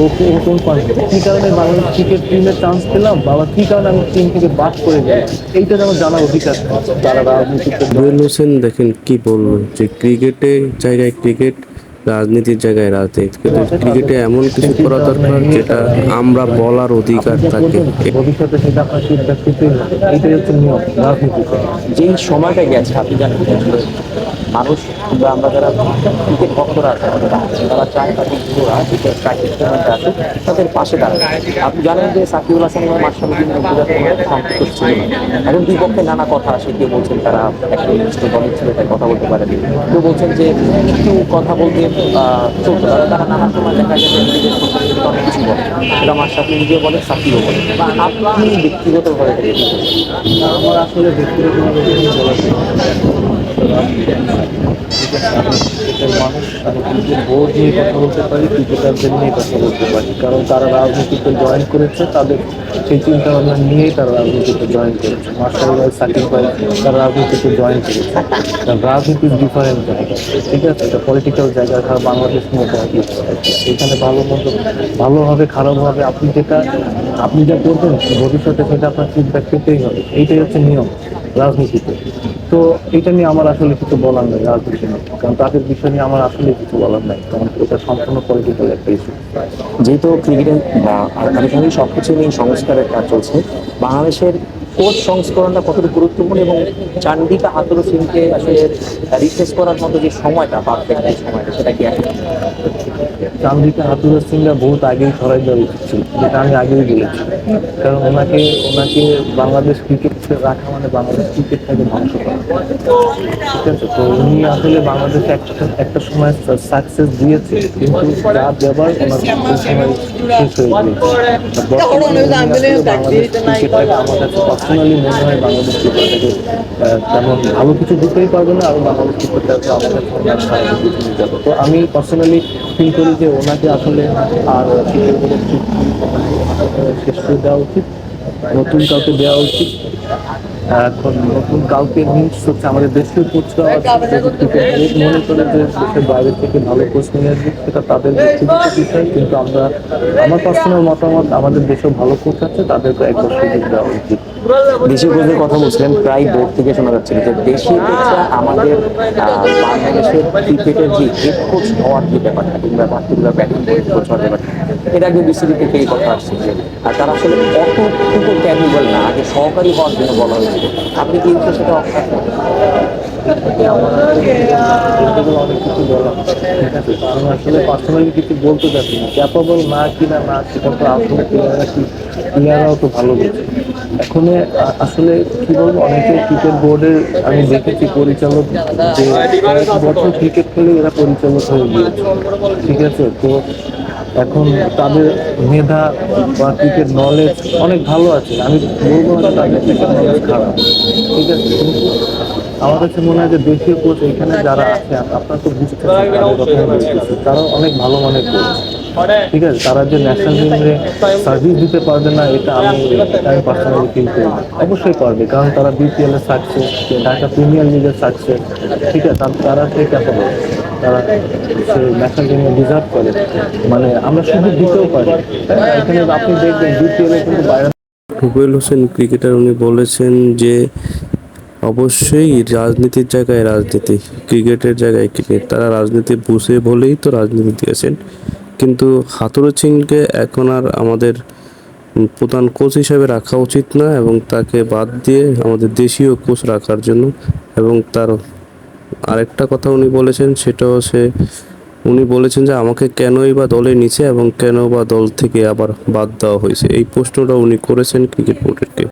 কোন কি কারণে বাংলাদেশ ক্রিকেট টিমের চান্স পেলাম, বা আবার কি কারণে আমি টিম থেকে বাদ করে গেলাম, এইটা যেন জানার অধিকার থাকে। তারা রাজনীতিতে রুবেল হোসেন দেখেন কি বলবো, যে ক্রিকেটের জায়গায় ক্রিকেট, রাজনীতির জায়গায় রাজনীতি, কিন্তু আছে তাদের ক্রিকেটে এমন কিছু সেই করা চিন্তা ভাবনা দরকার নিয়ে যেটা তারা আমরা জয়েন বলার করে। আপনি অধিকার যা থাকে। করবেন ভবিষ্যতে সেটা আপনার ফিডব্যাক পেতেই হবে, এইটাই হচ্ছে নিয়ম রাজনীতিতে। যেই সময়টা গেছে আপনি জানেন যে আসলে মানুষ কিংবা আমরা যারা ক্রিকেট ভক্তরা আছে আমাদের বাংলাদেশে, তারা চায় তাদের যুবরা ক্রিকেট প্র্যাকটিস টুর্নামেন্টে আছে তাদের পাশে দাঁড়ায়। আপনি জানেন যে সাকিবুল হাসান এবং মাশরাফির মধ্যে সম্পর্ক ছিল না। এখন দুই পক্ষে নানা কথা আসে, কেউ বলছেন তারা একটা নির্দিষ্ট দলের ছিল তাই কথা বলতে পারেনি, কেউ বলছেন যে একটু কথা বলতে চলতো, তবে তারা নানা সময় দেখা যায় যে নিজেদের প্রসঙ্গে অনেক কিছু বলে। এটা মাশরাফি নিজেও বলে, সাকিবও বলে। আপনি ব্যক্তিগতভাবে এটা কি বলছেন? আমার আসলে ব্যক্তিগতভাবে কিছু বলার নেই। ঠিক আছে, আমি ক্রিকেটের মানুষ, আমি ক্রিকেট বোর্ড নিয়ে কথা বলতে পারি, ক্রিকেটারদের নিয়ে কথা বলতে পারি, কারণ তারা রাজনীতিতে জয়েন করেছে, তাদের সেই চিন্তা ভাবনা নিয়েই তারা রাজনীতিতে জয়েন করেছে। মাস্টার ভাই, সাকিব ভাই, তারা রাজনীতিতে জয়েন করেছে। কারণ রাজনীতি ডিফারেন্ট জায়গা, ঠিক আছে, এটা পলিটিক্যাল জায়গা, বাংলাদেশ নিয়ে এখানে ভালো মন্দ, ভালো হবে খারাপ হবে, আপনি যা করবেন ভবিষ্যতে সেটা আপনার ফিডব্যাক পেতেই হবে, এইটাই হচ্ছে নিয়ম রাজনীতিতে। তো এটা নিয়ে আমার আসলে কিছু বলার নেই রাজনীতি নিয়ে, কারণ তাদের বিষয় নিয়ে আমার আসলে কিছু বলার নাই, কারণ এটা সম্পূর্ণ পলিটিক্যাল একটা ইস্যু। যেহেতু ক্রিকেটের বা আনুষঙ্গিক সবকিছু নিয়ে সংস্কারের কাজ চলছে, বাংলাদেশের কোচ সংস্করণটা কতটুকু গুরুত্বপূর্ণ এবং চান্ডিকা হাতুরু সিংকে আসলে রিপ্লেস করার মতো যে সময়টা, পারফেক্ট যে সময়টা, সেটা কি এখন? চান্দিকা হাতুরু সিংরা বহুত আগেই সরাই দেওয়া উচিত ছিল, যেটা আমি আগেই বলেছি। কারণ ওনাকে ওনাকে বাংলাদেশ ক্রিকেটে রাখা মানে বাংলাদেশ ক্রিকেটটাকে ধ্বংস করা। ঠিক আছে, তো উনি আসলে বাংলাদেশে একটা সময় সাকসেস দিয়েছে, কিন্তু যা দেবার ওনার ওই সময় শেষ হয়ে গিয়েছে। আর বর্তমানে উনি আসলে বাংলাদেশ ক্রিকেটটাকে, আমার কাছে পার্সোনালি মনে হয় বাংলাদেশ ক্রিকেটটাকে তেমন ভালো কিছু দিতেই পারবে না, এবং বাংলাদেশ ক্রিকেটটাকে আমাদের অনেক খারাপ কিছু নিয়ে যাবে। তো আমি পার্সোনালি ফিল করি যে ওনাকে আসলে আর ক্রিকেট বোর্ডের শেষ করে দেওয়া উচিত, নতুন কাউকে দেওয়া উচিত। এখন নতুন কাউকে মিনস হচ্ছে আমাদের দেশীয় কোচরা মনে করে যে দেশের বাইরে থেকে ভালো কোচ নিয়ে আসবে, সেটা তাদের ব্যক্তিগত বিষয়, কিন্তু আমার পার্সোনাল মতামত, আমাদের দেশেও ভালো কোচ আছে, তাদেরকে একবার সুযোগ দেওয়া উচিত। দেশীয় কোচের কথা বলছিলেন, প্রায় বোর্ড থেকে শোনা যাচ্ছিল যে দেশীয় কোচরা আমাদের বাংলাদেশের ক্রিকেটের যে হেড কোচ হওয়ার যে ব্যাপারটা, কিংবা পার্টিকুলার ব্যাটিং কোচ হওয়ার ব্যাপারটা, এর আগে বিসিবি থেকে এই কথা আসছে যে তারা আসলে অতটুকু ক্যাপেবল না, আগে সহকারী হওয়ার জন্য বলা হয়েছিল। আপনি কি সেটা অনেক কিছু বলা, ঠিক আছে, তো আমি আসলে পার্সোনালি কিছু বলতে চাচ্ছি না, ক্যাপাবল না কিনা না, সেটা তো আসলে প্লেয়াররাও তো ভালো বলছে। এখন আসলে কি বলবো, অনেকে ক্রিকেট বোর্ডের আমি দেখেছি পরিচালক, যে কয়েক বছর ক্রিকেট খেলে এরা পরিচালক হয়ে গিয়েছে। ঠিক আছে, তো এখন তাদের মেধা বা ক্রিকেট নলেজ অনেক ভালো আছে, আমি বলবো না তাদের ক্রিকেট নলেজ খারাপ, ঠিক আছে, কিন্তু আমার কাছে মনে হয় যে দেশীয় কোচ এখানে যারা আছে, আপনার তো বুঝতে তারা অনেক ভালো মানের কোচ। ঠিক আছে, তারা যে ন্যাশনাল টিমে সার্ভিস দিতে পারবে না, আমি পার্সোনালি ফিল করি। অবশ্যই পারবে, কারণ তারা বিপিএল এর সাকসেস, ঢাকা প্রিমিয়ার লিগের সাকসেস, ঠিক আছে, তারা সেই ক্যাপাবল, তারা সেই ন্যাশনাল টিমে ডিজার্ভ করে। মানে আমরা শুধু দিতেও পারি, এখানে আপনি দেখবেন বিপিএল এ কিন্তু বাইরে। রুবেল হোসেন ক্রিকেটার, উনি বলেছেন যে অবশ্যই রাজনীতির জায়গায় রাজনীতি, ক্রিকেটের জায়গায় ক্রিকেট, তারা রাজনীতি বুঝে বলেই তো রাজনীতি দিয়েছেন। কিন্তু হাথুরু সিংকে এখন আর আমাদের প্রধান কোচ হিসেবে রাখা উচিত না, এবং তাকে বাদ দিয়ে আমাদের দেশীয় কোচ রাখার জন্য। এবং তার আরেকটা কথা উনি বলেছেন, সেটা হচ্ছে উনি বলেছেন যে আমাকে কেনই বা দলে নিছে এবং কেন বা দল থেকে আবার বাদ দেওয়া হয়েছে, এই প্রশ্নটা উনি করেছেন ক্রিকেট বোর্ডকে।